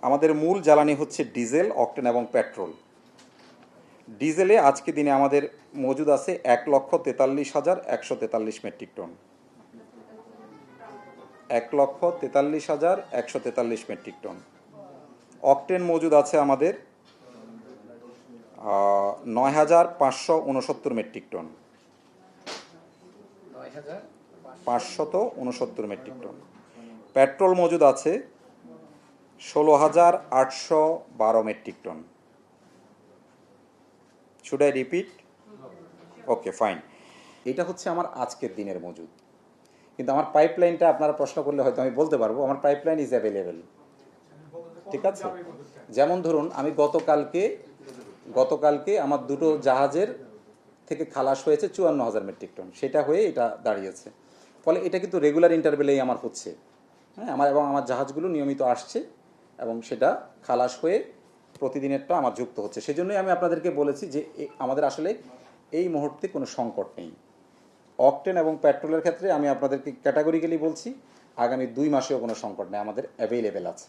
আমাদের মূল জ্বালানি হচ্ছে ডিজেল, অকটেন এবং পেট্রোল। ডিজেলে আজকে দিনে আমাদের মজুদ আছে 1,43,143 metric ton. 1,43,143 metric ton. Octane মজুদ আছে আমাদের 9,569 metric ton. 569 metric ton. Petrol মজুদ আছে 16,812 metric ton. Should I repeat? Okay, fine. এটা হচ্ছে আমার আজকের দিনের মজুদ। কিন্তু আমার পাইপলাইনটা আপনারা প্রশ্ন করলে হয়তো আমি বলতে পারবো, আমার পাইপলাইন ইজ অ্যাভেলেবেল। ঠিক আছে? যেমন ধরুন, আমি গতকালকে আমার দুটো জাহাজের থেকে খালাস হয়েছে 54,000 মেট্রিক টন, সেটা হয়ে এটা দাঁড়িয়েছে। ফলে এটা কিন্তু রেগুলার ইন্টারভেলেই আমার হচ্ছে। হ্যাঁ, আমার জাহাজগুলো নিয়মিত আসছে এবং সেটা খালাস হয়ে প্রতিদিনেরটা আমার যুক্ত হচ্ছে। সেজন্যই আমি আপনাদেরকে বলেছি যে আমাদের আসলে এই মুহূর্তে কোনো সংকট নেই। অকটেন এবং পেট্রোলের ক্ষেত্রে আমি আপনাদেরকে ক্যাটাগরিক্যালি বলছি, আগামী 2 মাসেও কোনো সংকট নেই, আমাদের অ্যাভেলেবেল আছে।